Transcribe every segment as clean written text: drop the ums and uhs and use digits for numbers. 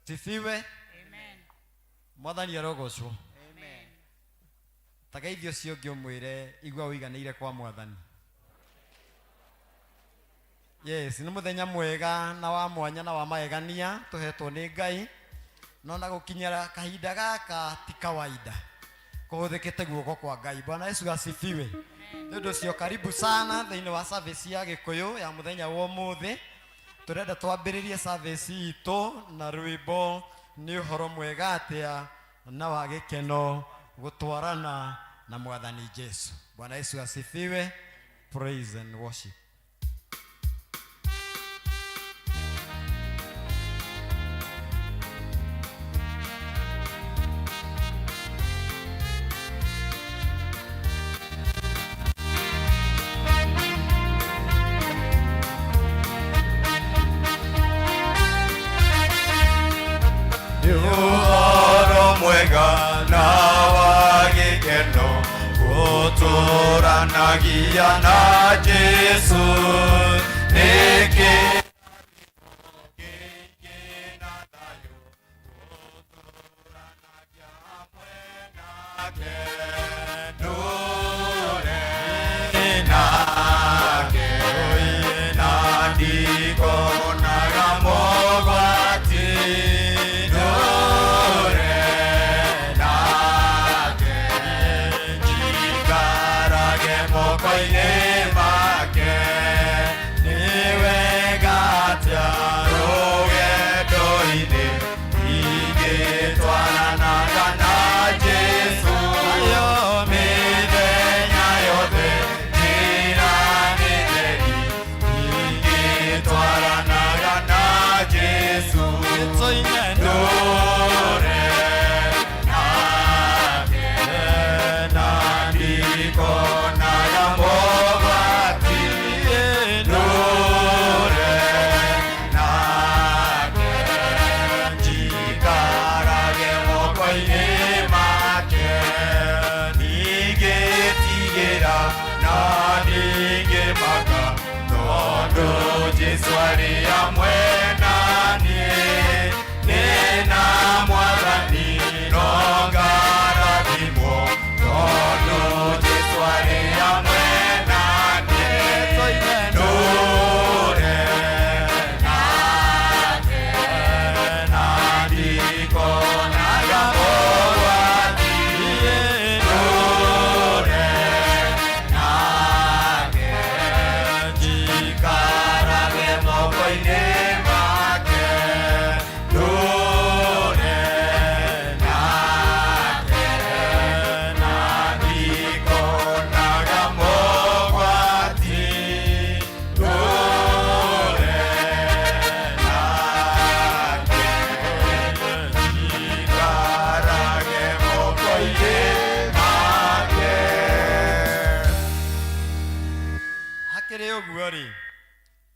Sifiwe. Amen. Mwathani arogocwo. Amen. Tageithio cio ngĩmwĩre igua ũiganĩire kwa Mwathani. Yes, nĩ mũthenya mwega na wa mwanya na wa magegania tũhetwo nĩ Ngai. No na gũkinyĩra kahinda gaka ti kawaida. Kũhũthĩkĩte guoko kwa Ngai. Bwana Yesu asifiwe. Nĩ ũndũ ũcio karibu sana thĩinĩ wa service ya Gĩkũyũ ya mũthenya wa ũmũthĩ. Tũrenda twambĩrĩrie service itũ na rwĩmbo nĩ ũhoro mwega atĩa na wa gĩkeno gũtwarana na Mwathani Jesu. Bwana Yesu asifiwe. Praise and worship. Nagia na Jesu neke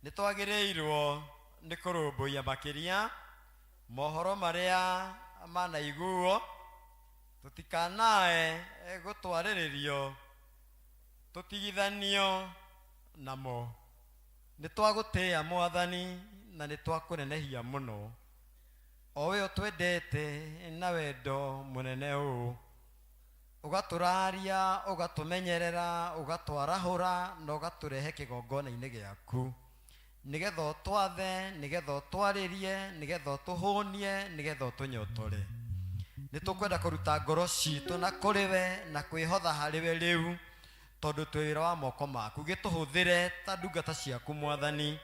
nitwagĩrĩirwo nĩ kũrũmbũiya makĩria mohoro marĩa manaiguo tũtikanae gũtwarĩrĩrio tũtigithanio namo. Nĩtwagũtĩĩa Mwathani na nĩtwakũnenehia mũno o we ũtwendete na wendo mũnene ũũ, ũgatũraria, ũgatũmenyerera, ũgatwarahũra na ũgatũrehe kĩgongona-inĩ gĩaku nĩgetha ũtwathe, nĩgetha ũtwarĩrie, nĩgetha ũtũhũnie, nĩgetha ũtũnyotore. Nĩtũkwenda kũruta ngoro citũ na kũrĩ we na kwĩhotha harĩ we rĩu tondũ twĩ wĩra wa moko maku. Gĩtũhũthĩre ta ndungata ciaku Mwathani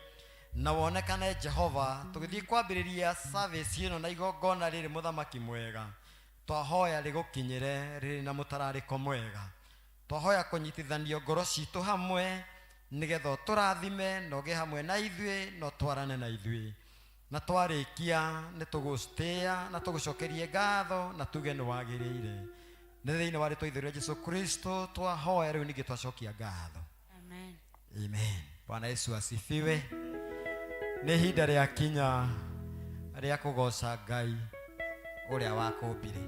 na wonekane Jehova. Tũgĩthiĩ kwambĩrĩria service ĩno na igongona rĩrĩ mũthamaki mwega, twahoya rĩgũkinyĩre rĩrĩ na mũtararĩko mwega. Twahoya kũnyitithanio ngoro citũ hamwe nĩgetha ũtũrathime na ũgĩe hamwe na ithuĩ na ũtwarane na ithuĩ. Na twarĩkia nĩtũgũcitĩĩa na tũgũcokerie ngatho na tuge nĩwagĩrĩire. Nĩ thĩinĩ wa rĩĩtwa itherũ rĩa Jesũ Kristo twahoya rĩu ningĩ twacokia ngatho. Amen. Amen. Bwana Yesu asifiwe. Nĩ ihinda rĩa kinya rĩa kũgoca Ngai ũrĩa wakũmbire.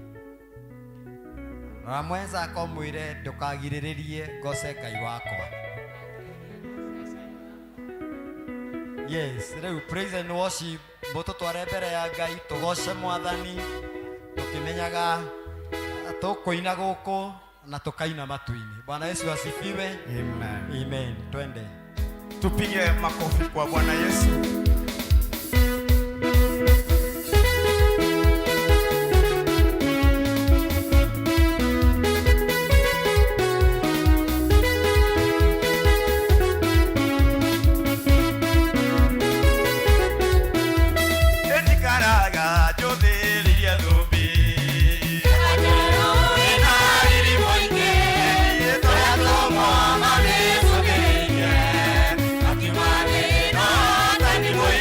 Rora mwenzako mwĩre ndũkagirĩrĩrie ngoce Ngai wakwa. Yes, rĩu praise and worship mboto tware mbere ya Ngai tugoce Mwathani tukimenyaga tukuina guku na tukaina matu-ini. Bwana Yesu asifiwe. Amen. Amen. Twende tupige makofi kwa Bwana Yesu. Anyway.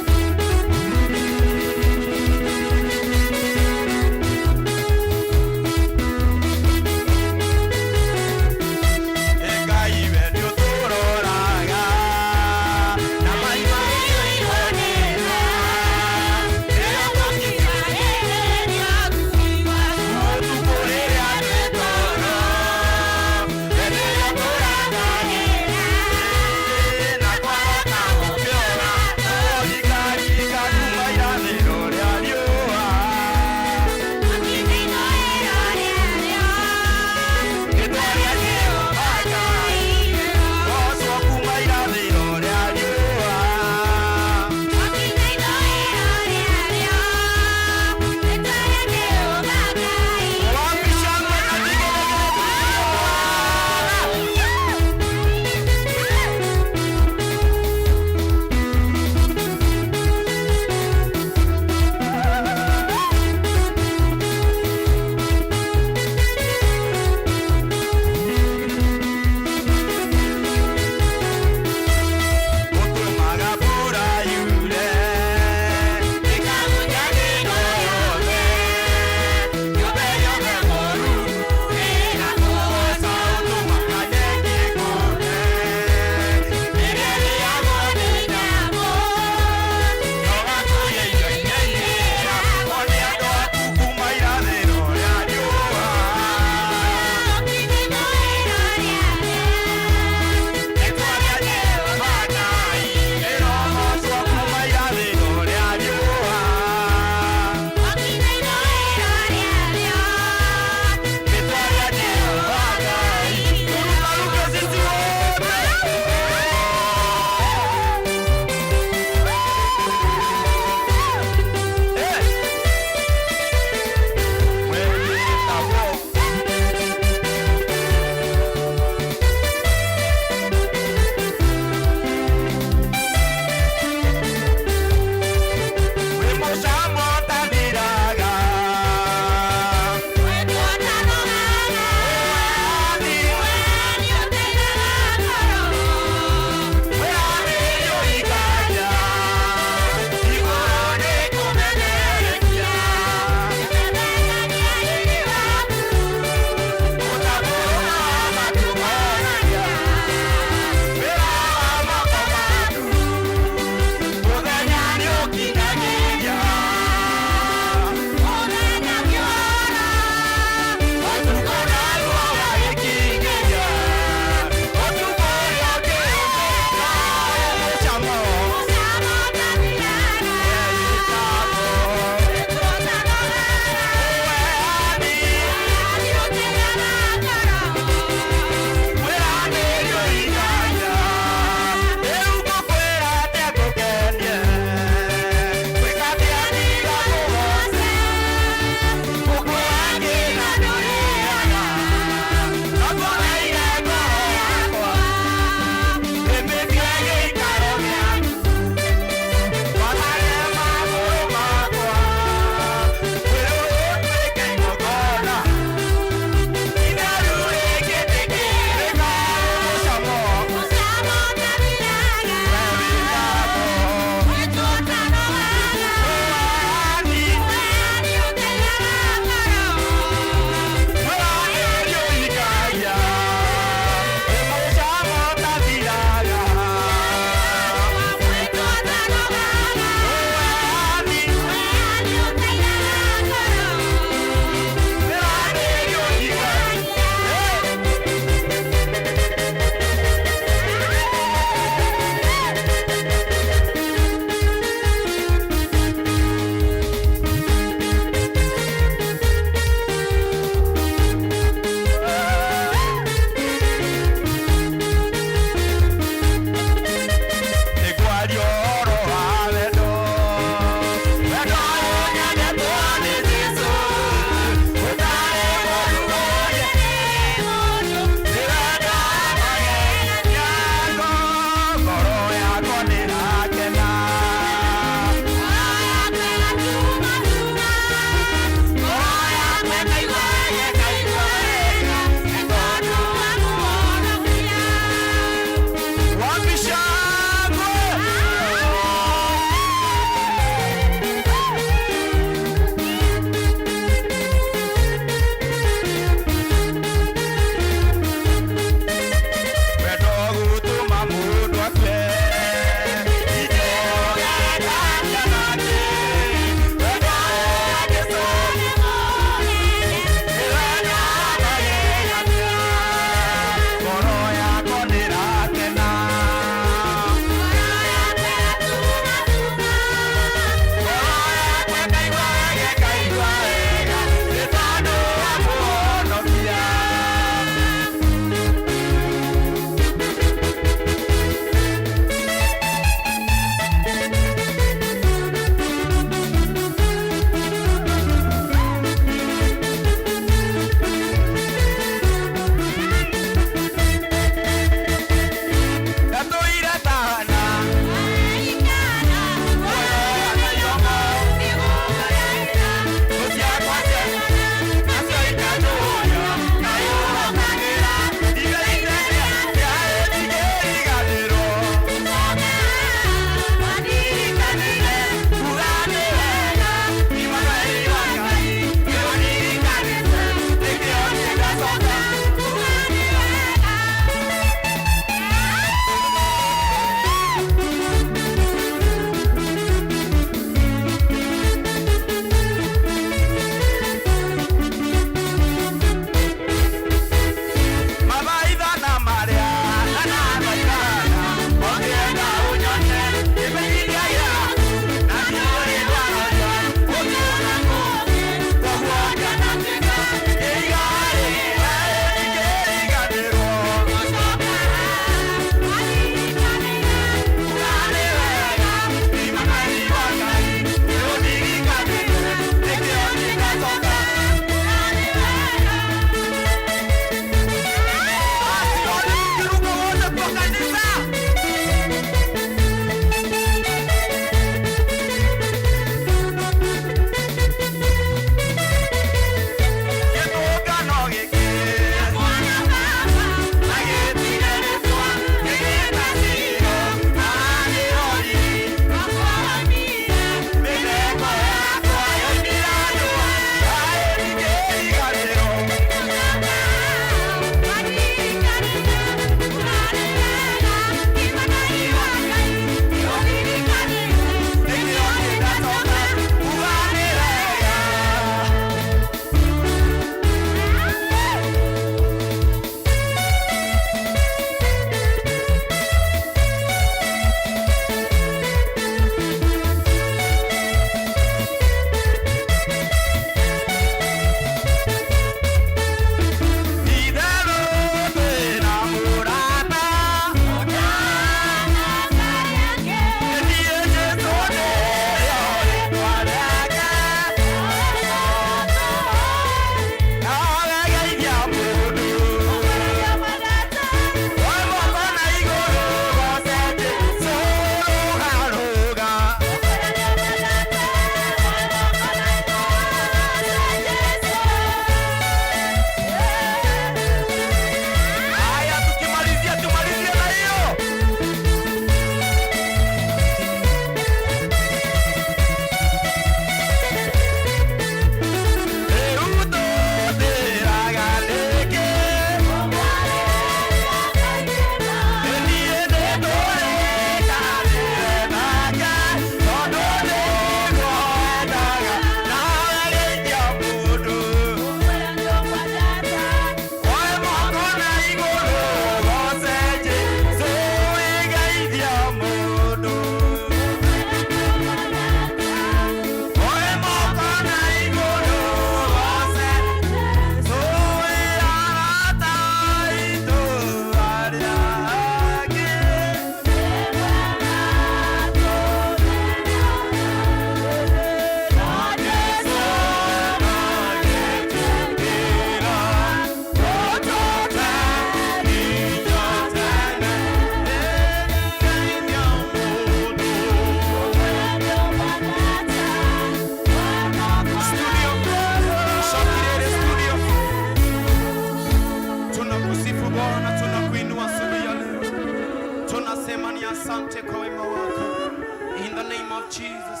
of Jesus.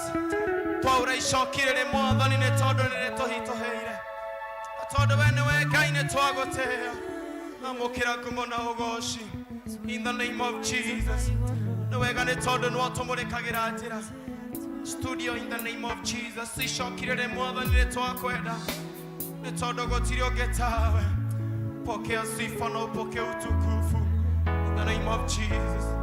Twaura icokirire mwathani nĩ tondũ nĩ tũhitũhĩire. Tondũ we nĩwe Ngai nĩ twagũtĩĩa. Amũkĩra ngumo na ũgooci. In the name of Jesus. Nĩ wega nĩ tondũ nĩwe ũtũmũrĩkagĩra njĩra. Studio in the name of Jesus. Icokirire mwathani nĩ twakwenda. Nĩ tondũ gũtirĩ ũngĩ tawe. Pokea sifa na upokee utukufu. In the name of Jesus.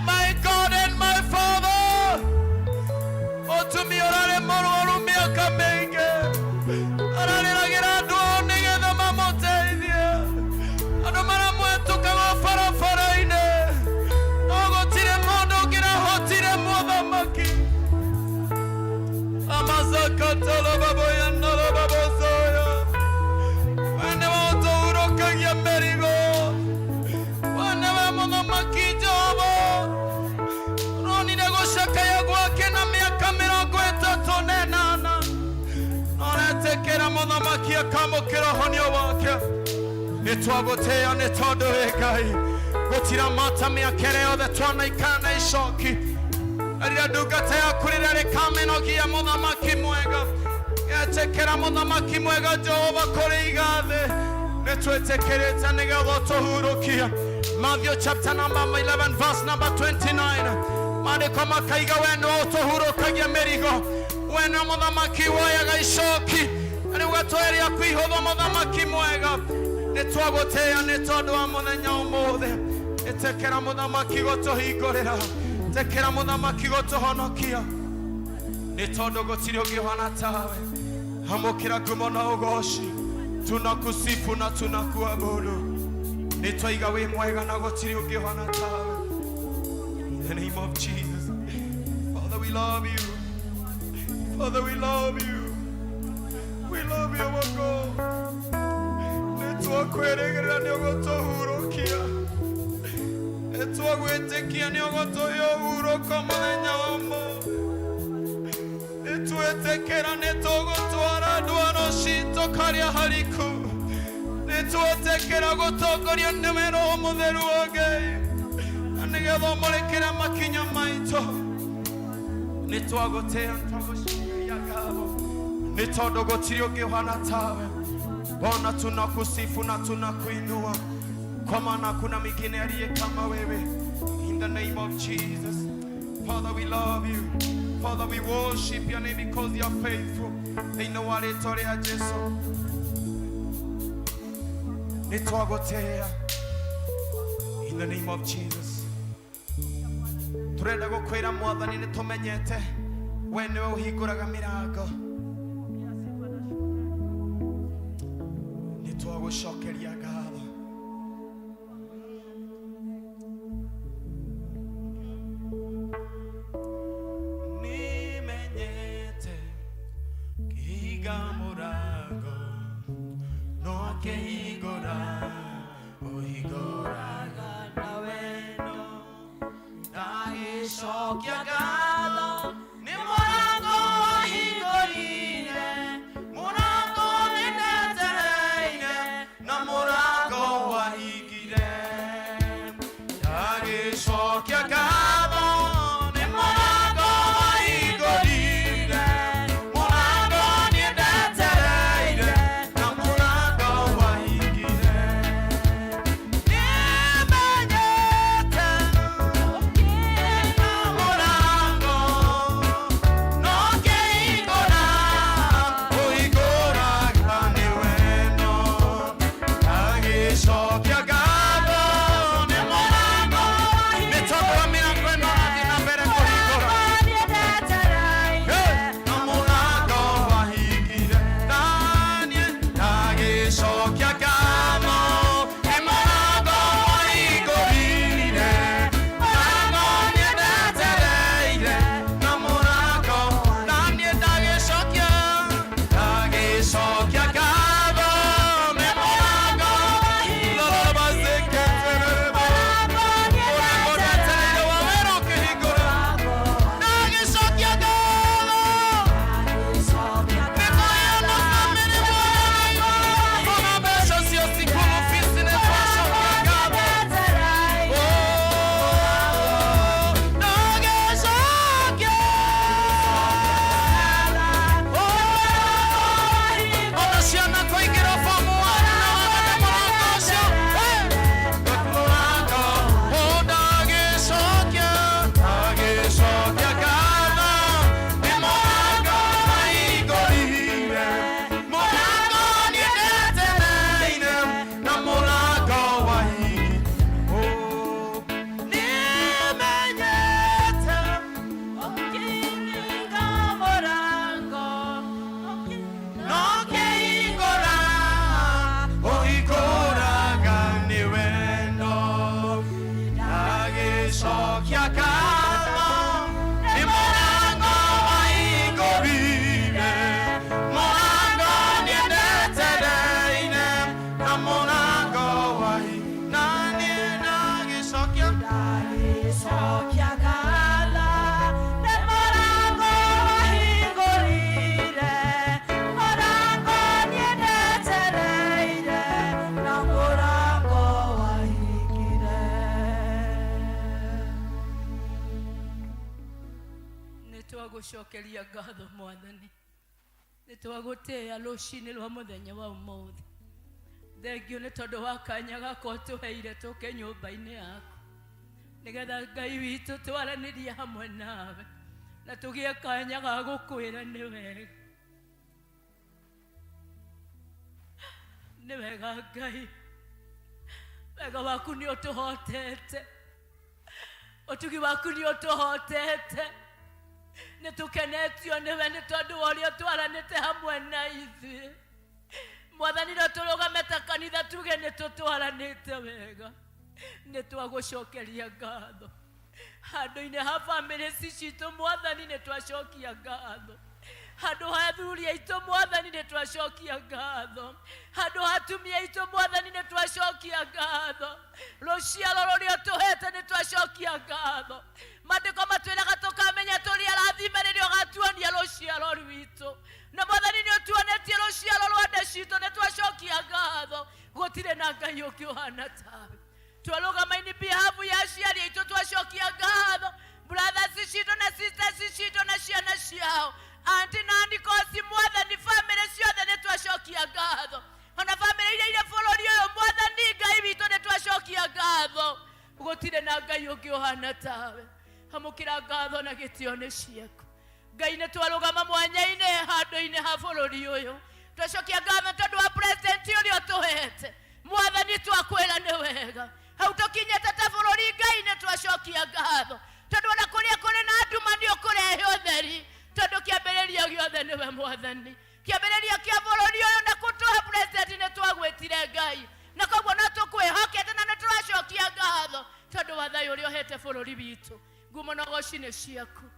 My God and my Father, oh to me, Kia kamo kira honio wake Nitwagotea nitodo egai Gotira mata mea kereo de twana ikana ishoki Aria dugatea kurirare kameno kia mothamaki mwega Etekera mothamaki mwega Jehova kore igade Nitwetekereta nigatho tohurukia Matthew chapter number 11 verse number 29 Maandiko makaiga wenu tohurukagia merigo Wenu mothamaki wayaga ishoki Ani ugatoeria kwihotho mothamaki mwega Nitwagotea nitondo wa muthenya umuthe Etekera mothamaki gotuhingurira Tekera mothamaki gotuhonokia Nitondo gotiri ungihana tawe Hamukira ngumo na ugoci Tunakusifu na tunakuabudu Nitwaiga wi mwega na gotiri ungihana tawe In the name of Jesus Father we love you Father we love you We love you, our God. twakweregerera nĩ ũgũtũhurũkia. Nĩtwagwĩtĩkia nĩ ũgũtũhurũka mũthenya wa ũmũthĩ. Nĩtwĩtĩkĩra nĩtũgũtwara ndwano citũ karĩa hariku. Nĩtwĩtĩkĩra gũtongoria nĩ Roho Mũtheru wa Ngai, na nĩgetha ũmũrĩkĩre makinya maitũ. Nĩtwagũtĩĩa twagũcokeria ngatho nĩ tondũ gũtirĩ ũngĩ ũhana tawe. Bwana, tunakusifu na tunakuinua kwa maana hakuna mwingine aliye kama wewe. In the name of Jesus, Father, we love you. Father, we worship your name because you are faithful. Thĩinĩ wa rĩĩtwa rĩa Jesũ nĩtwagũtĩĩa. In the name of Jesus, turenda gũkwĩra Mwathani nĩtũmenyete we nĩwe ũhingũraga mĩrango. Nĩtwagũcokeria ngatho. Nĩmenyete kĩhinga mũrango no akĩhingũra, ũhingũraga na wendo. Ndagĩcokia ngatho nĩ mũrango wahingũrire, mũrango nĩndetereire na mũrango wahingire. Ndagĩcokia ngatho nĩ mũrango wahingũrire, mũrango nĩndetereire na mũrango wahingire. Nĩmenyete mũrango no kĩhingũra, ũhingũraga nĩ wendo. Ndagĩcokia ngatho nĩ mũrango, nĩ tondũ wa mĩrango ĩno ĩrathiĩ na mbere kũhingũra. Na mũrango wahingire. Ndagĩcokia ngatho nĩ mũrango wahingũrire, mũrango nĩndetereire na mũrango. Naniĩ ndagĩcokia ngatho nĩ mũrango lalabazeketerebe, mũrango ndetereire wa wĩra ũkĩhingũra. Ndagĩcokia ngatho nĩkũheana famĩlĩ mwathani, ona mbeca cio cukuru fees nĩtwacokia ngatho. Ndagĩcokia ona ciana kũingĩra form 1 na wagana mũrango ũcio. Mũrango ndagĩcokia ngatho nĩ mũrango wahingũrire, mũrango nĩndetereire na mũrango wahingire. Nĩmenyete ũkĩhinga mũrango no kĩhingũra, ũhingũraga nĩ wendo. Ndagĩcokia ngatho nĩ mũrango wahingũrire, mũrango nĩndetereire na mũrango wahingũrire. Naniĩ ndagĩcokia ngatho nĩ mũrango wahingũrire, mũrango nĩndetereire na mũrango wahingire. Nĩtwagũcokeria ngatho Mwathani, nĩtwagũtĩĩa rũcinĩ rwa mũthenya wa ũmũthĩ. Thengiũ nĩ tondũ wa kanya gaka ũtũheire tũke nyũmba-inĩ yaku, nĩgetha Ngai witũ twaranĩrie hamwe nawe na tũgĩe kanya ga gũkwĩra nĩ wega. Nĩ wega Ngai, wega waku nĩ ũtũhotete, ũtugi waku nĩ ũtũhotete. Nĩtũkenetio nĩwe nĩ tondũ wa ũrĩa twaranĩte hamwe na ithuĩ. Mwathani, na tũrũgame ta kanitha tuge nĩtũtwaranĩte wega. Nĩtwagũcokeria ngatho handũ-inĩ ha famĩlĩ citũ Mwathani, nĩtwacokia ngatho Handu hathuri aitũ Mwathani nĩ twacokia ngatho. Handu hatumia aitũ Mwathani nĩ twacokia ngatho. Rũciaro rũrĩa tũhete nĩ twacokia ngatho. Maandĩko matwĩraga tũkamenya tũrĩ arathime rĩrĩa ũgatuonia rũciaro rwitũ. Na Mwathani nĩ ũtuonetie rũciaro rwa nda citũ nĩ twacokia ngatho. Gũtirĩ na Ngai ũngĩ ũhana tawe. Twarũgama in behalf ya aciari aitũ twacokia ngatho. Brothers citũ na sisters citũ na ciana ciao. Auntie na Nikosi Mwathani family ciothe nĩ twacokia ngatho. Ona family iria bũrũri ũyũ Mwathani Ngai witũ nĩ twacokia ngatho. Gũtirĩ na Ngai ũngĩ ũhana tawe. Amũkĩra ngatho na gĩtĩo nĩ ciaku. Ngai nĩ twarũgama mwanya-inĩ handũ-inĩ ha bũrũri ũyũ. Twacokia ngatho tondũ wa president ũrĩa tũhete. Mwathani twakwĩra nĩ wega. Hau tũkinyĩte ta bũrũri Ngai nĩ twacokia ngatho. Tondũ ona kũrĩa kũrĩ na nduma nĩ ũkũrehe ũtheri. Tondũ kĩambĩrĩria gĩothe nĩwe Mwathani. Kĩambĩrĩria kĩa bũrũri ũyũ na gũtũhe president nĩ twagwĩtire Ngai. Na koguo no tũkwĩhokete na nĩ tũracokia ngatho tondũ wa thayũ ũrĩa ũhete bũrũri witũ. Ngumo na goci nĩ ciaku.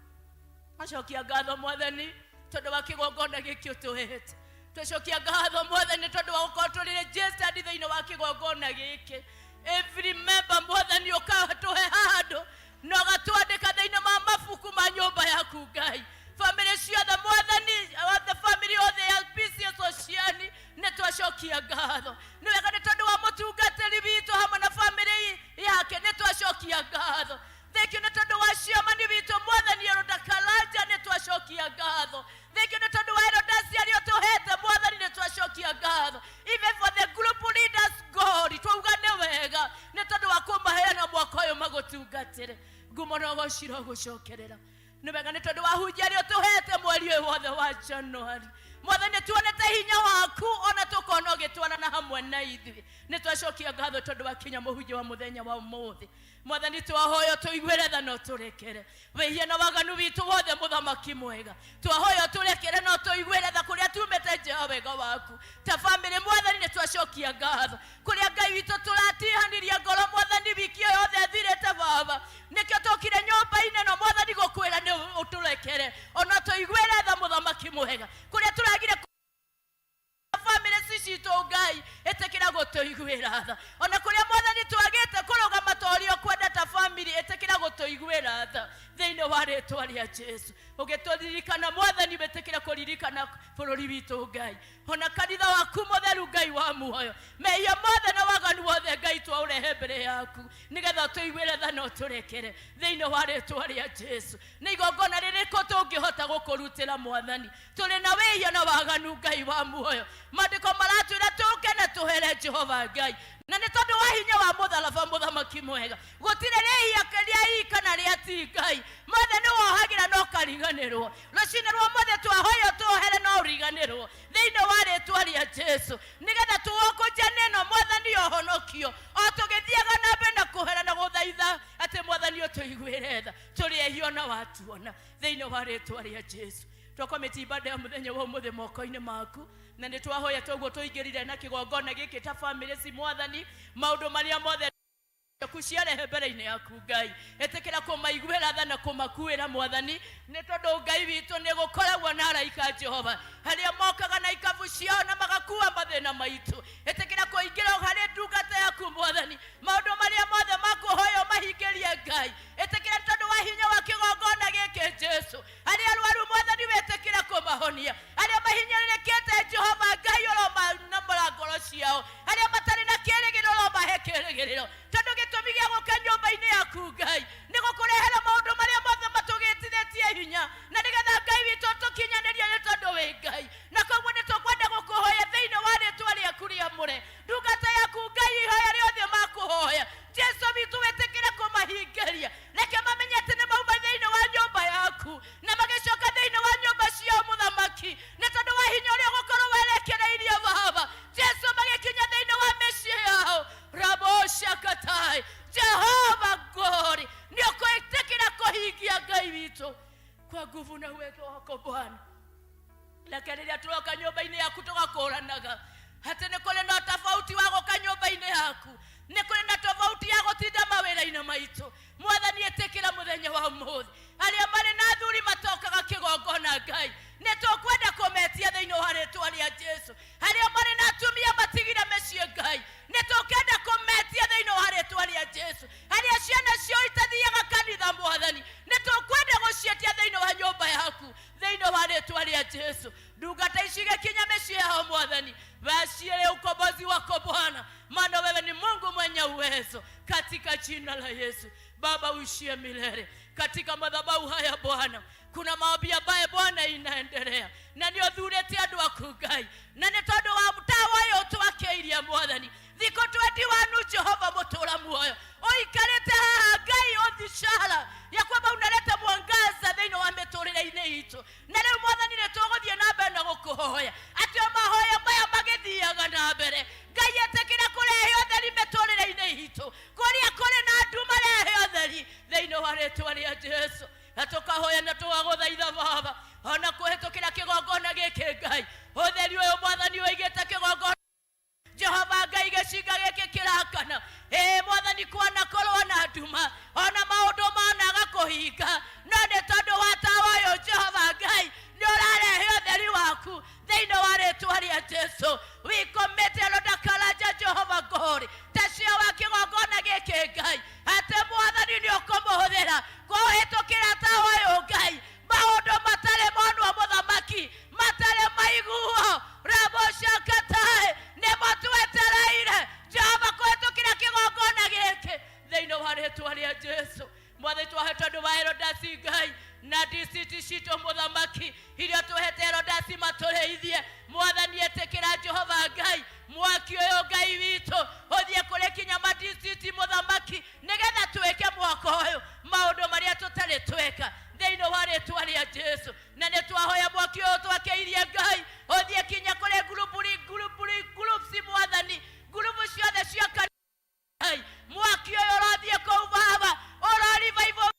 Twacokia ngatho Mwathani tondũ wa kĩgongona gĩkĩ ũtũhete. Twacokia ngatho Mwathani tondũ wa gũkorwo tũrĩ registered thĩinĩ wa kĩgongona gĩkĩ. Every member Mwathani ũkatũhe handũ na ũgatwandĩka thĩinĩ wa mabuku ma nyũmba yaku Ngai. Family ciothe Mwathani, the family of the LPCS Oceani nĩ twacokia ngatho. Nĩ wega nĩ tondũ wa mũtungatĩri witũ hamwe na family yake nĩ twacokia ngatho. Thank you nĩ tondũ wa ciamani witũ Mwathani Elder Karanja nĩ twacokia ngatho. Thank you nĩ tondũ wa elders arĩa tũhete Mwathani nĩ twacokia ngatho. Even for the group leaders God twauga nĩ wega nĩ tondũ wa kũmaheana mwaka ũyũ magũtungatĩre. Ngumo na goci gũcokerera. Nĩ wega nĩ tondũ wa hunjia arĩa tũhete mweri ũyũ wothe wa January. Mwathani tuonete hinya waku ona tũkona ũgĩtwarana hamwe na ithuĩ. Nĩ twacokia ngatho tondũ wa kinya mũhunjia wa mũthenya wa ũmũthĩ. Mwathani twahoya tũiguĩre tha no tũrekere. Wĩhia na waganu witũ wothe mũthamaki mwega. Twahoya tũrekere no tũiguĩre tha kũrĩa tumĩte Jehova wega waku. Ta family Mwathani nĩ twacokia ngatho. Kũrĩa Ngai witũ tũratihanirie ngoro Mwathani wiki ĩyo yothe thirĩte Baba. Nĩkĩo tũkire nyũmba-inĩ no Mwathani gũkwĩra nĩ ũtũrekere. Ona tũiguĩre tha mũthamaki mwega. Kũrĩa tũragire family citũ Ngai ĩtĩkĩra gũtũiguĩra tha. Ona kũrĩa Mwathani twagĩte kũrũgama tũrĩa kwenda ta family ĩtĩkĩra gũtũiguĩra tha thĩinĩ wa rĩĩtwa rĩa Jesu. Ũgĩtũririkana Mwathani wĩtĩkĩra kũririkana bũrũri witũ Ngai. Ona kanitha waku mũtheru Ngai wa muoyo. Mehia mothe na waganu wothe Ngai twaũrehe mbere yaku nĩgetha tũiguĩre tha no tũrekere thĩinĩ wa rĩĩtwa rĩa Jesu. Nĩ igongona rĩrĩkũ tũngĩhota gũkũrutĩra Mwathani? Tũrĩ na wĩhia na waganu Ngai wa muoyo. Maandĩko maratwĩra tũke na tũhere Jehova Ngai. Na nĩ tondũ wa hinya wa mũtharaba mũthamaki mwega. Gũtirĩ rĩhia rĩa ika na rĩa ti Ngai. Mothe nĩ wohagĩra no kariganĩrwo. Rũciinĩ rwa mothe twahoya tũhere no ũriganĩrwo thĩinĩ wa rĩĩtwa rĩa Jesu. Nĩgetha tũgũkũnja ĩno Mwathani ũhonokio. O tũgĩthiaga na mbere na kũhera na gũthaitha atĩ Mwathani ũtũiguĩre tha. Tũrĩ ehio na watuona thĩinĩ wa rĩĩtwa rĩa Jesu. Twakomete ibada ya mũthenya wa ũmũthĩ moko-inĩ maku. Na nĩ twahoya toguo tũingĩrire na kĩgongona gĩkĩ ta family ci Mwathani. Maũndũ marĩa mothe kuciarehe mbere-inĩ yaku Ngai. Ĩtĩkĩra kũmaiguĩra tha na kũmakuĩra Mwathani. Nĩ tondũ Ngai witũ nĩ gũkoragwo na araika Jehova harĩa mokaga na ikabu ciao na magakua mathĩna maitũ. Ĩtĩkĩra kũingĩra harĩ ndungata yaku Mwathani. Maũndũ marĩa mothe makũhoya ũmahingĩrie Ngai. Ĩtĩkĩra tondũ wa hinya wa kĩgongona gĩkĩ Jesu. Arĩa arwaru Mwathani wĩtĩkĩra kũmahonia. Arĩa mahinyĩrĩrĩkĩte Jehova Ngai ũromanamũra ngoro ciao. Arĩa matarĩ na kĩĩrĩgĩrĩro ũromahe kĩĩrĩgĩrĩro. Tondũ gĩtũmi gĩa gũka nyũmba-inĩ yaku Ngai nĩ gũkũrehera maũndũ marĩa mothe matũgĩtithĩtie hinya. Na nĩgetha Ngai witũ tũkinyanĩrie nĩ tondũ wĩ Ngai. Na koguo nĩ tũkwenda gũkũhoya thĩinĩ wa rĩĩtwa rĩaku rĩamũre. Ndungata yaku Ngai ihoya rĩothe makũhoya Jesu witũ wĩtĩkĩre kũmahingĩria. Reke mamenye atĩ nĩ mauma thĩinĩ wa nyũmba yaku na magĩcoka thĩinĩ wa nyũmba ciao mũthamaki. Nĩ tondũ wa hinya ũrĩa ũgũkorwo werekereirie Baba. Jesu magĩkinya thĩinĩ wa mĩciĩ yao. Rabo shakatai Jehova God nĩ ũkwĩtĩkĩra kũhingia Ngai witũ kwa nguvu na uwezo wako Bwana. Reke rĩrĩa tũroka nyũmba-inĩ yaku tũgakũranaga atĩ nĩ kũrĩ na tofauti wa gũka nyũmba-inĩ yaku. Nĩ kũrĩ na tofauti ya gũtinda mawĩra-inĩ maitũ. Mwathani ĩtĩkĩra mũthenya wa ũmũthĩ arĩa marĩ na athuri matokaga kĩgongona Ngai. Nĩ tũkwenda rĩĩtwa rĩa Jesũ harĩa marĩ na atumia matigire mĩciĩ Ngai nĩtũkenda kũmetia thĩinĩ wa rĩĩtwa rĩa Jesũ harĩa ciana ciao itathiaga kanitha Mwathani nĩtũkwenda gũcietia thĩinĩ wa nyũmba yaku thĩinĩ wa rĩĩtwa rĩa Jesũ ndungata ici igĩkinya mĩciĩ yao Mwathani waciele ukombozi wako Bwana maana wewe ni Mungu mwenye uwezo katika jina la Yesu. Baba uishie milele katika madhabahu haya Bwana kuna maombi ambaye Bwana inaendelea na ndio thurete andu aku Ngai na nĩ tondũ wa mtawa yo twakeirie Mwathani thiko 21 Jehova mutura muoyo oikarete haha Ngai othicala ya kwamba unaleta mwangaza thĩinĩ wa mĩtũrĩre-inĩ itũ na rĩu Mwathani nĩtũgũthiĩ na mbere na gũkũhoya atĩ mahoya maya magĩthiaga na mbere Ngai etĩkĩra kũrehe ũtheri mĩtũrĩre-inĩ itũ kũrĩa kũrĩ na andũ marehe ũtheri thĩinĩ wa rĩĩtwa rĩa Jesũ na tukahoya na twagũthaitha Baba ona kũhĩtũkĩra kĩgongona gĩkĩ Ngai ũtheri ũyũ Mwathani ũigĩte kĩgongona Jehova Ngai gĩcinga gĩkĩ kĩrakana Mwathani kwana korwo na nduma ona maũndũ managa kũhinga no nĩ tondũ wa tawa ũyũ Jehova Ngai nĩ ũrarehe ũtheri waku thĩinĩ wa rĩĩtwa rĩa Jesũ we commit Elodakaraja Jehova God tacia wa kĩgongona gĩkĩ Ngai atĩ Mwathani nĩ ũkũmũhũthĩra kũhĩtũkĩra tawa ũyũ Ngai maũndũ matarĩ monwo mũthamaki matarĩ maiguo raboshakatae nĩmo twetereire Jehova kũhĩtũkĩra kĩgongona gĩkĩ thĩinĩ wa rĩĩtwa rĩa Jesũ Mwathani twahete andũ wa Erodasi Ngai na disiti citũ mũthamaki iria tũhete Erodasi matũrĩithie Mwathani etĩkĩra Jehova Ngai mwaki ũyũ Ngai witũ ũthiĩ kũrĩ kinya madisiti mũthamaki nĩgetha twĩke mwaka ũyũ maũndũ marĩa tũtarĩ tweka thĩinĩ wa rĩĩtwa rĩa Jesũ na nĩtwahoya mwaki ũyũ twakĩirie Ngai ũthiĩ kinya kũrĩ groups Mwathani group ciothe cia Ngai mwaki ũyũ ũrothiĩ kũu Baba ũroriva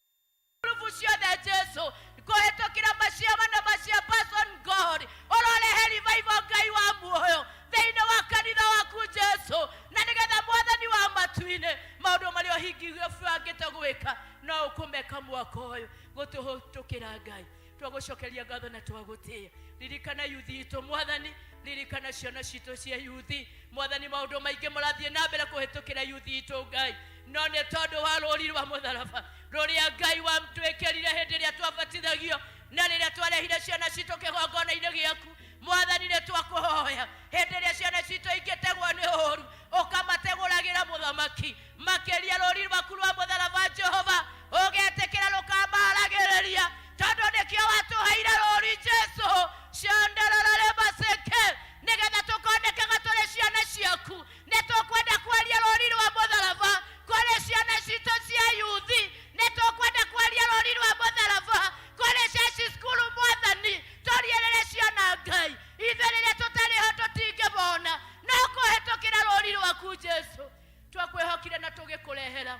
group ciothe Jesũ kũhĩtũkĩra maciama na macia person God ũrorehe revival Ngai wa muoyo thĩinĩ wa kanitha waku Jesũ na nĩgetha Mwathani wa matu-inĩ maũndũ marĩa ũhingĩire bangĩte gwĩka no ũkũmeka mwaka ũyũ gũtũhĩtũkĩra Ngai twagũcokeria ngatho na twagũtĩĩa ririkana yuthi itũ Mwathani ririkana ciana citũ cia yuthi Mwathani maũndũ maingĩ marathiĩ na mbere kũhĩtũkĩra yuthi itũ Ngai no nĩ tondũ wa rũri rwa mũtharaba rũrĩa Ngai wa twĩkĩrire hĩndĩ ĩrĩa twabatithagio na rĩrĩa twarehire ciana citũ kĩgongona-inĩ gĩaku Mwathani nĩ twakũhoya hĩndĩ ĩrĩa ciana citũ ingĩtegwo nĩ ũũru ũkamategũragĩra mũthamaki makĩria rũri rwaku rwa mũtharaba Jehova ũgetĩkĩra rũkamaragĩrĩria tondũ nĩkĩo watũheire rũri Jesũ ciandararare maseke nĩgetha tũkondekaga tũrĩ ciana ciaku nĩtũkwenda kwaria rũri rwa mũtharaba kũrĩ ciana citũ cia yuthi nĩtũkwenda kwaria rũri rwa mũtharaba kũrĩ ciaci cukuru Mwathani tũrierere ciana Ngai ithuĩ rĩrĩa tũtarĩ ho tũtingĩmona no kũhĩtũkĩra rũri rwaku Jesũ twakwĩhokire na tũgĩkũrehera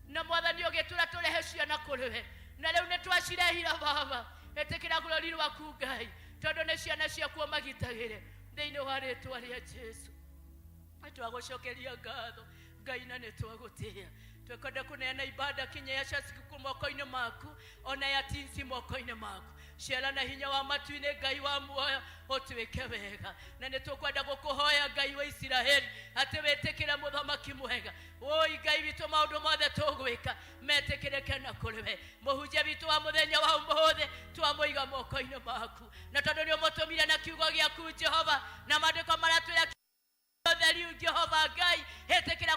na Mwathani ũgĩtũra tũrehe ciana kũrĩ we na rĩu nĩtwacirehira Baba etĩkĩra rũri rwaku Ngai tondũ nĩ ciana ciakuo magitagĩre thĩinĩ wa rĩĩtwa rĩa Jesũ twagũcokeria ngatho Ngai na nĩtwagũtĩĩa twekwenda kũneana ibada kinya ya casuku moko-inĩ maku ona ya tinsi moko-inĩ maku ciara na hinya wa matu-inĩ Ngai wa muoyo ũtwĩke wega na nĩtũkwenda gũkũhoya Ngai wa Isiraeli atĩ wĩtĩkĩre mũthamaki mwega oi Ngai witũ maũndũ mothe tũgwĩka metĩkĩrĩke na kũrĩ we mũhunjia witũ wa mũthenya wa ũmũthĩ twamũiga moko-inĩ maku na tondũ nĩũmũtũmire na kiugo gĩaku Jehova na maandĩko marĩa twĩra ũtheri Jehova Ngai hetĩkĩra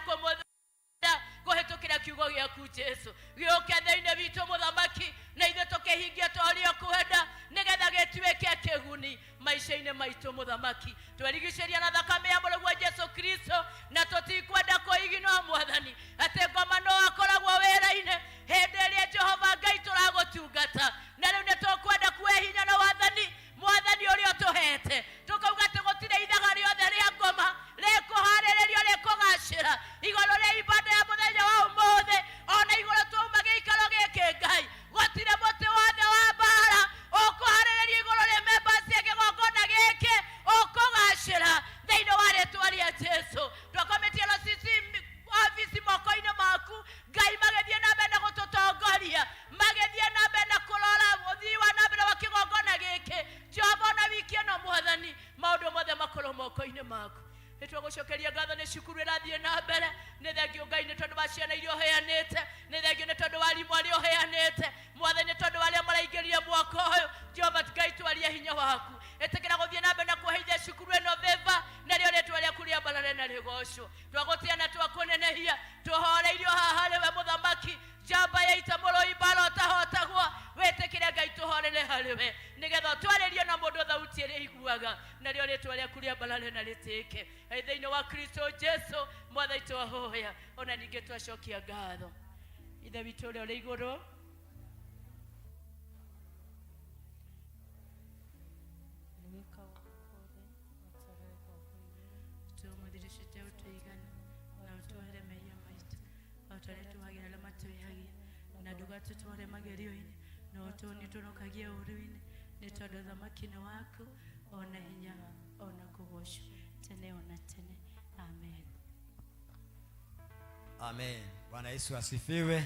kũhĩtũkĩra kiugo gĩaku Jesũ gĩũke thĩinĩ witũ mũthamaki na ithuĩ tũkĩhingia tũrĩa ũkwenda nĩgetha gĩtuĩke kĩguni maica-inĩ maitũ mũthamaki twerigicĩria na thakame ya mũrũguo Jesũ Kristo na tũtikwenda kũiginwo Mwathani atĩ ngoma no akoragwo wĩra-inĩ hĩndĩ ĩrĩa Jehova Ngai tũragũtungata na rĩu nĩtũkwenda kuoya hinya na wathani Mwathani ũrĩa ũtũhete tũkauga atĩ gũtirĩ ithaga rĩothe rĩa ngoma rĩkũharĩrĩrio rĩkũgacĩra igũrũ rĩa ibada ya mũthenya wa ũmũthĩ ona igũrũ twauma gĩikaro gĩkĩ Ngai gũtirĩ mũtĩ wothe wa mbara ũkũharĩrĩrio igũrũ rĩa members ya kĩgongona gĩkĩ ũkũgacĩra thĩinĩ wa rĩĩtwa rĩa Jesũ twakometie ofisi moko-inĩ maku Ngai magĩthiĩ na mbere na gũtũtongoria magĩthiĩ na mbere na kũrora nitwagũcokeria ngatho nĩ cukuru ĩrathiĩ na mbere nĩ thengio Ngai nĩ tondũ wa ciana iria ũheanĩte nĩ thengio nĩ tondũ wa arimũ arĩa ũheanĩte Mwathani nĩ tondũ wa arĩa maraingĩrire mwaka ũyũ Jehova Ngai twarie hinya waku ĩtĩkĩra gũthiĩ na mbere na kũheithia cukuru ĩno veva narĩo rĩtwa rĩaku rĩambarare na rĩgocwo twagũtia na twakũnenehia tũhoreirio haha harĩ we mũthamaki njamba ya ita mũrũi mbara ũtahotagwo wĩtĩkĩre Ngai tũhorere harĩ we nĩgetha twarĩrie na mũndũ thauti ĩrĩa iguaga narĩo rĩtwa rĩaku rĩambarare na rĩtĩke thĩinĩ wa Kristo Jesu Mwathani twahoya ona ningĩ twacokia ngatho Ithe witũ ũrĩa ũrĩ igũrũ tutware magerio-inĩ no tũnĩtũnokagia ũru-inĩ nĩ tondũ thamaki-inĩ waku ona hinya ona kũgocwo tene ona tene amen Amen. Bwana Yesu asifiwe.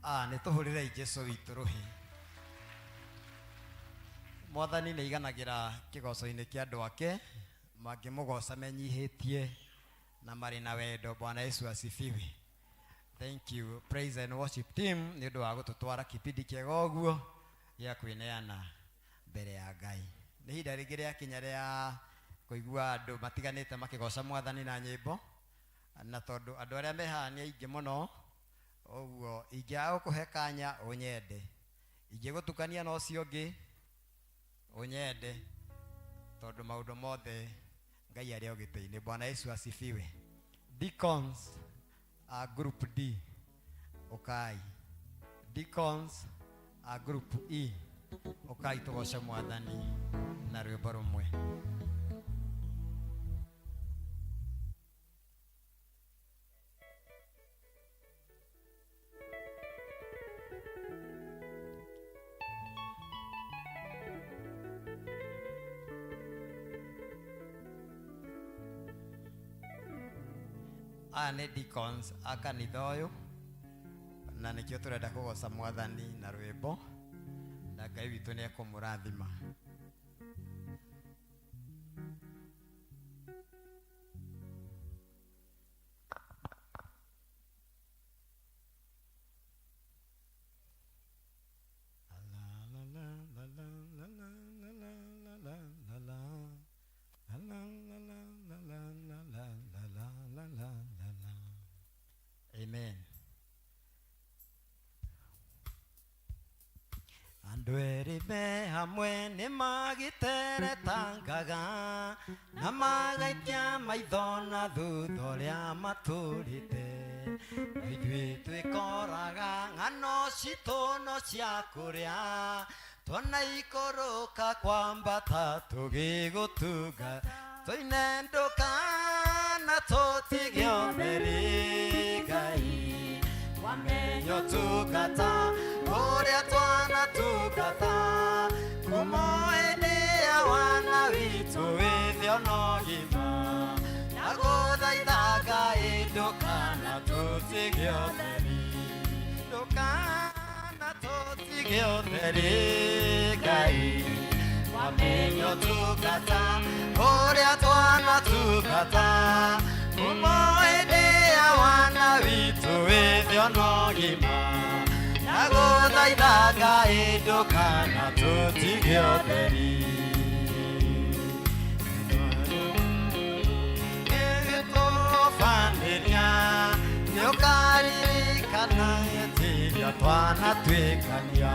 Nĩtũhũrĩre Jesũ witũ rũhĩ. Mwathani nĩ iganagĩra kĩgoco-inĩ kĩa andũ ake mangĩmũgoca menyihĩtie na marĩ na wendo. Bwana Yesu asifiwe. Thank you praise and worship team nĩ ũndũ wa gũtũtwara kĩpindi kĩega ũguo gĩa kwĩneana mbere ya Ngai. Nĩ ihinda rĩngĩ rĩakinya rĩa kũigua andũ matiganĩte makĩgoca Mwathani na nyĩmbo na tondũ andũ arĩa me haha nĩ aingĩ mũno ũguo ingĩaga gũkũhe kanya ũnyende ingĩgũtukania na ũcio ũngĩ ũnyende tondũ maũndũ mothe Ngai arĩ ũgĩtĩ-inĩ. Bwana Yesu asifiwe. Deacons group D Okai Deacons group E Okai tũgoce Mwathani na rwĩmbo rũmwe. Nĩ deacons a kanitha ũyũ na nĩkĩo tũrenda kũgoca Mwathani na rwĩmbo na Ngai witũ nĩ ekũmũrathima. Amen. Andũ erĩ me hamwe nĩ magĩteretangaga na magaikia maitho na thutha ũrĩa matũrĩte ithuĩ twĩkoraga ng'ano citũ no cia kũrĩa tũnaikũrũka kwambata tũgĩgũtunga tũinendũka na tũtige ũtheri Ngai wamenyo tugata ũrĩa twanatungata kuma hĩndĩ ya wana witũ wĩthĩ ona ũgima na gũthaitha Ngai ndũkana tũtige ũtheri ndũkana tũtige ũtheri Ngai wamenyo tugata ũrĩa twanatungata kuma hĩndĩ ya wana witũ wĩthĩ ona ũgima na gũthaitha Ngai ndũkana tũtige ũtheri gĩgĩtũbanĩria nĩũkaririkana hĩndĩ twanatuĩkania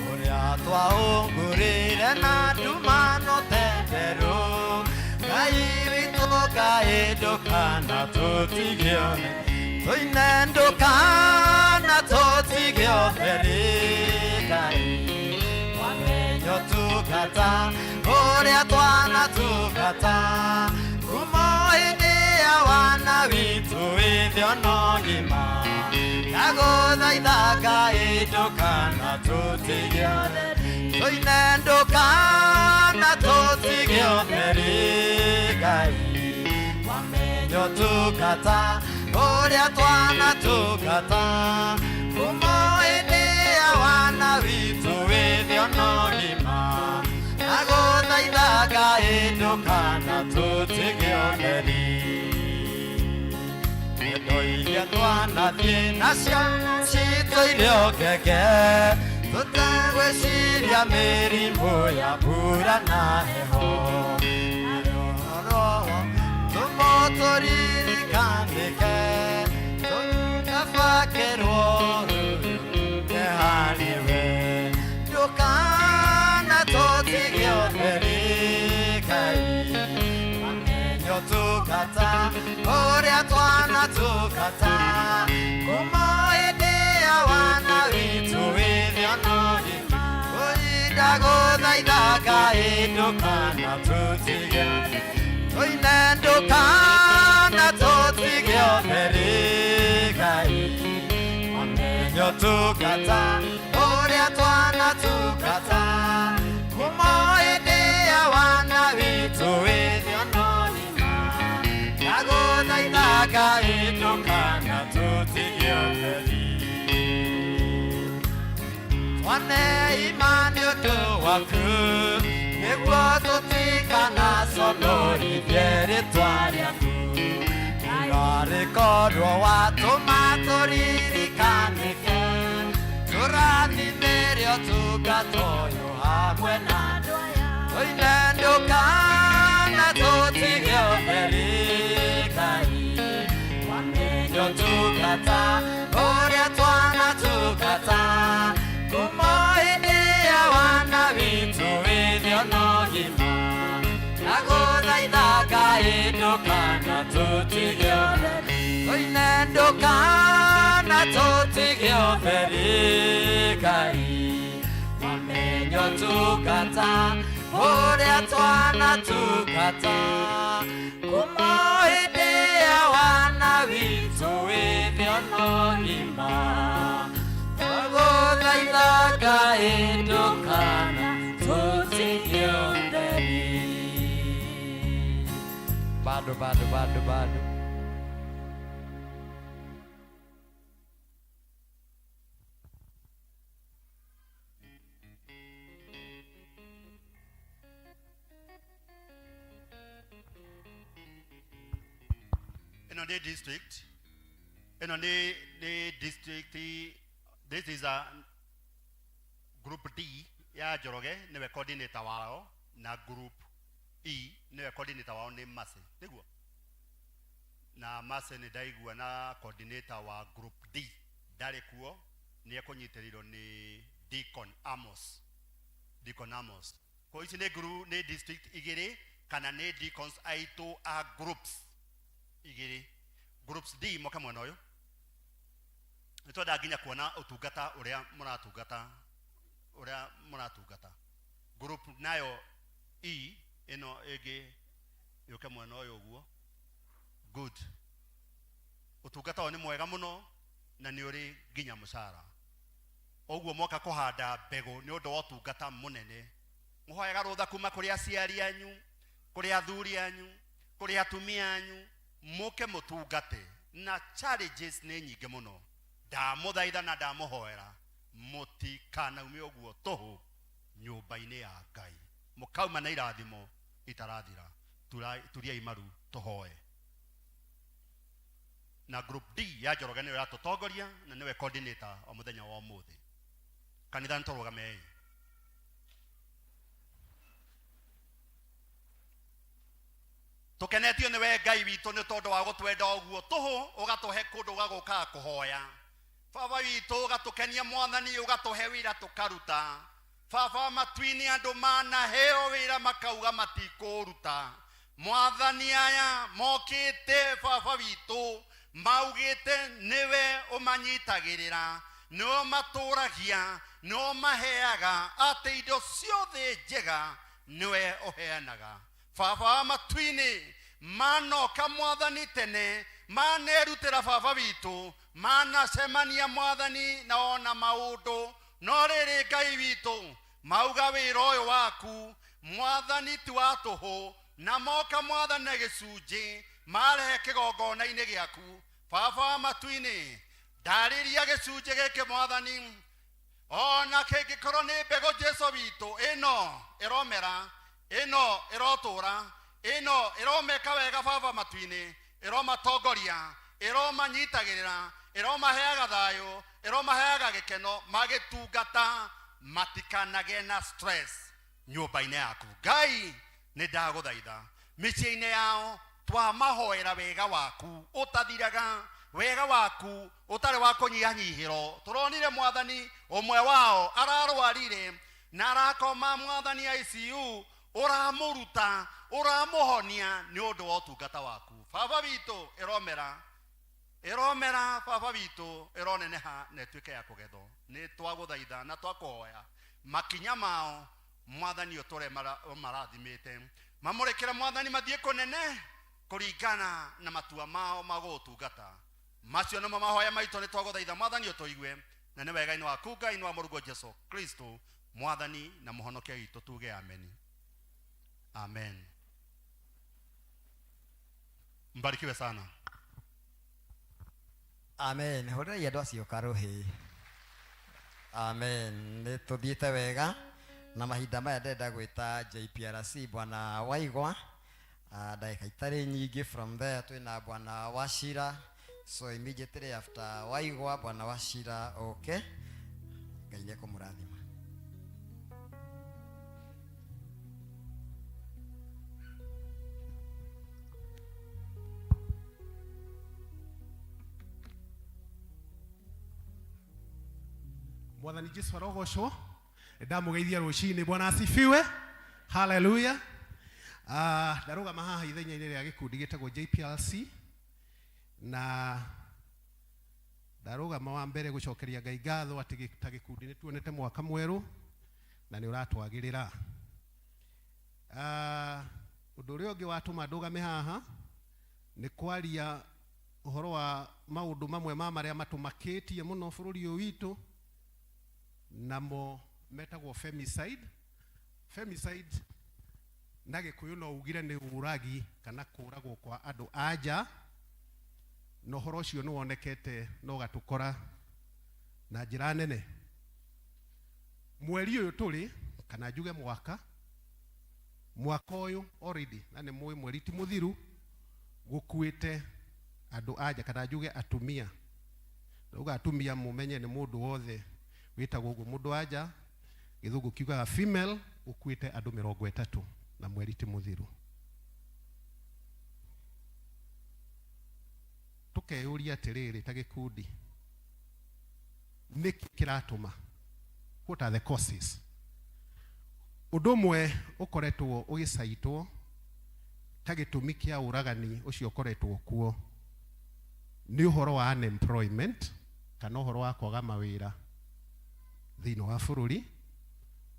ũrĩa twaũngũrĩre na ndumano tenderũ Ngai witũ Ngai ndũkana tũtige ũtheri tũinendũkana tũtige ũtheri Ngai wamenyo tugata ũrĩa twanatungata kuma hĩndĩ ya wana witũ wĩthĩ ona ũgima na gũthaitha Ngai ndũkana tũtige ũtheri tũinendũkana tũtige ũtheri Ngai wamenyo tugata ũrĩa twanatungata kuma hĩndĩ ya wana witũ wĩthĩ ona ũgima na gũthaitha Ngai ndukana tutigioneri ndoiria twanathie nacio citũire ngenge tutagwĩciria mĩrimũ ya mbura na heho tũmũtũririkanĩke tũkabakerwo ehaniwe ndũkana tũtigioneri Ngai mamenyo tukata ũrĩa twana tukata kuma hĩndĩ ya wana witũ wĩthionori ndagũthaitha Ngai ndũkana tũtigioneri Oine ndũkana tũtigioneri Ngai mamenyo tukata ũrĩa twana tukata kuma hĩndĩ ya wana witũ wĩthionori ndagũthaitha Ngai ndũkana tũtigioneri twane imani ũndũ waku nĩguo tũtikana conorithie rĩtwa rĩaku na rĩkorwo watũma tũririkanĩke tũrathimĩre ũtungata ũyũ hamwe na andũ aya oine ndũkana tũtigioneri Ngai wamenyo tungata ũrĩa twana tungata kuma hĩndĩ ya wana witũ wĩthionogima ndagũthaitha Ngai ndũkana tũtigioneri oine ndũkana tũtigioneri Ngai wamenyo tungata ũrĩa twana tungata kuma hĩndĩ ya wana witũ wĩthionogima ndagũthaitha Ngai ndũkana tũtigioneri bado in the district, this is a group D ya Joroge newe coordinator wao na group E newe coordinator wao ni Mase niguo na Mase ni daigua na coordinator wa group D dare kuo ni ekonyiteriro ni Deacon Amos ko ici ne group ne district igere kana ne deacons aito a groups igere groups D moka mwana uyu nitoda ginya kuona utungata uria muratungata group nayo E ino ege yoke mwana uyu uguo good utungata ni mwega muno na ni uri ginya mucara oguo moka kuhanda mbego ni undu wa utungata munene muhoyaga rutha kuma kuri aciari anyu kuri athuri anyu kuri atumia anyu muke mutungate na challenges ni nyingi muno ndamuthaitha na ndamuhoera mutikana ume oguo toho nyumba-ini ya Ngai mukauma na irathimo itarathira turia imaru tuhoe na group D ya Joroge niwe atutongoria na niwe coordinator wa muthenya wa umuthi kanitha ntorugame tukenetio niwe Ngai witu ni tondu wa gutwenda oguo tuhu ugatuhe kundu gaguka kuhoya baba witu ugatukenia mwathani ugatuhe wira tukaruta baba matwini andu mana heo wira makauga matikuruta mwathani aya mokite baba witu maugite niwe umanyitagirira no maturagia no maheaga ate indo ciothe njega niwe uheanaga baba matwini manoka mwathani tene manerutira baba witu manacemania mwathani na ona maundu no riri Ngai witu mauga wira uyu waku mwathani ti watuhu na moka mwathani gicunji marehe kigongona-ini giaku baba matwini ndariria gicunji giki mwathani ona kingikorwo ni mbego Jesu witu ino iromera ino irotura ino iromeka wega baba matuini iromatongoria iromanyitagirira iromaheaga thayo iromaheaga gikeno magitungata matikanage na stress nyumba-inĩ yaku. Ngai nĩ ndagũthaitha mĩciĩ-inĩ yao twamahoera wega waku ũtathiraga, wega waku ũtarĩ wa kũnyihanyihĩrwo. Tũronire mwathani ũmwe wao ararwarire na arakoma mwathani ICU, ũramũruta ũramũhonia nĩ ũndũ wa ũtungata waku. Baba witũ ĩromera baba witũ ĩroneneha na ĩtuĩke ya kũgethwo. Nĩ twagũthaitha na twakũhoya makinya mao mwathani ũtũre marathimĩte, mamũrekere mwathani mathiĩ kũnene kũringana na matua mao magũtungata. Macio nĩmo mahoya maitũ, nĩ twagũthaitha mwathani ũtũigue, na nĩ wega-inĩ waku Ngai nĩ wa Mũrungu Jesũ Kristo mwathani na mũhonokia witũ, tuge amen. Amen. Mbarikiwe sana. Amen. Hore ya dosi okarohe. Amen. Nĩ tũthiĩte wega na mahinda maya ndenda gwĩta JPRC bwana Waigwa. Dakika itarĩ nyingĩ from there twĩna bwana Wachira, so immediately after Waigwa bwana Wachira. Okay, Ngai nĩ kũmũrathima. Mwathani Jesũ arogocwo. Ndamugeithia rũcinĩ. Bwana asifiwe. Hallelujah. Ndarũgama haha ithenya-inĩ rĩa gĩkundi gĩtagwo JPLC, na ndarũgama wa mbere gũcokeria Ngai ngatho atĩ ta gĩkundi nĩ tuonete mwaka mwerũ na nĩ ũratwagĩrĩra. Ũndũ ũrĩa ũngĩ watũma ndũgame haha nĩ kwaria ũhoro wa maũndũ mamwe ma marĩa matũmakĩtie mũno bũrũri ũyũ witũ, namo metagwo femicide. Femicide na Gĩkũyũ no ugire nĩ ũragi kana kũragwo kwa andũ anja, na ũhoro ũcio nĩ wonekete na ũgatũkora na njĩra nene. Mweri ũyũ tũrĩ kana njuge mwaka ũyũ already, na nĩ mũĩ mweri ti mũthiru, gũkuĩte andũ anja kana njuge atumia. Ndauga atumia mũmenye nĩ mũndũ wothe wĩtagwo ũguo mũndũ anja, gĩthũngũ kiugaga female, gũkuĩte andũ 30 na mweri ti mũthiru. Tukeyũria atĩrĩrĩ ta gĩkundi, nĩkĩ kĩratũma? What are the causes? Ũndũ ũmwe ũkoretwo ũgĩcaitwo ta gĩtũmi kĩa ũragani ũcio ũkoretwo kuo nĩ ũhoro wa unemployment kana ũhoro wa kwaga mawĩra thĩinĩ wa bũrũri.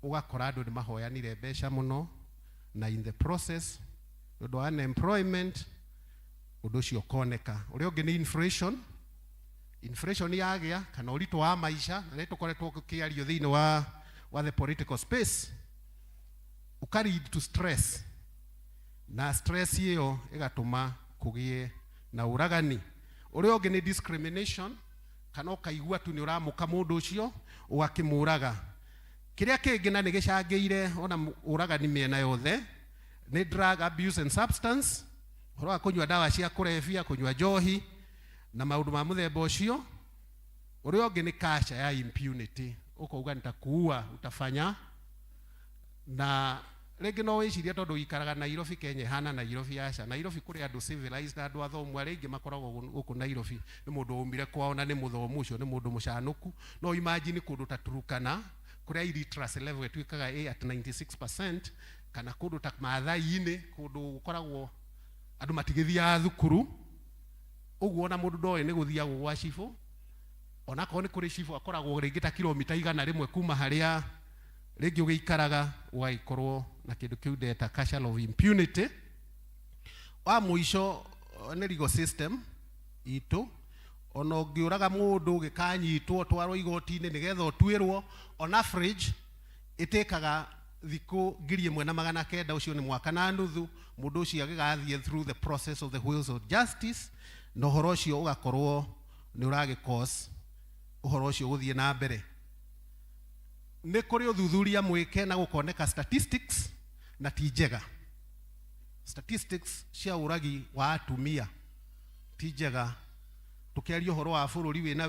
Ũgakora andũ nĩ mahoyanire mbeca mũno, na in the process ũndũ wa unemployment ũndũ ũcio ũkoneka. Ũrĩa ũngĩ nĩ inflation yagĩa kana ũritũ wa maisha, na nĩ tũkoretwo gũkĩario thĩinĩ wa the political space, ũka-lead to stress, na stress ĩyo ĩgatũma kũgĩe na ũragani. Ũrĩa ũngĩ nĩ discrimination, kana ũkaigua tu nĩ ũramũka mũndũ ũcio ũgakĩmũraga. Kĩrĩa kĩngĩ na nĩ gĩcangĩire ona ũragani mĩena yothe nĩ drug abuse and substance, ũhoro wa kũnyua ndawa cia kũrebia, kũnyua njohi na maũndũ ma mũthemba ũcio. Ũrĩa ũngĩ nĩ culture ya impunity, ũkauga nitakuua utafanya, na rĩngĩ no wĩciria tondũ ikaraga Nairobi, Kenya hana Nairobi aca. Nairobi kũrĩ andũ civilized na andũ athomu, arĩa aingĩ makoragwo gũkũ Nairobi nĩ mũndũ ũmire kwao na nĩ mũthomu, ũcio nĩ mũndũ mũcanũku. No imagine kũndũ ta Turukana kũrĩa illiteracy level ĩtuĩkaga at 96%, kana kũndũ ta Maathai-inĩ kũndũ gũkoragwo andũ matigĩthiaga thukuru. Ũguo na mũndũ ndoĩ nĩ gũthiagwo gwa cibũ, ona korwo nĩ kũrĩ cibũ akoragwo rĩngĩ ta kilomita 100 kuma harĩa rĩngĩ ũgĩikaraga, ũgagĩkorwo na kĩndũ kĩu ndeta culture of impunity. Wa mũico nĩ legal system itũ, ona ũngĩũraga mũndũ ũgĩkanyitwo twarwo igoti-inĩ nĩgetha ũtuĩrwo, on average ĩtĩkaga thikũ 1,900, ũcio nĩ mwaka na nuthu, mũndũ ũcio agĩgathiĩ through the process of the wheels of justice, na ũhoro ũcio ũgakorwo nĩ ũragĩ-cause ũhoro ũcio gũthiĩ na mbere. Nĩ kũrĩ ũthuthuria mwĩke na gũkoneka statistics na ti njega. statistics cia uragi wa atumia ti njega tukiaria horo wa bururi wina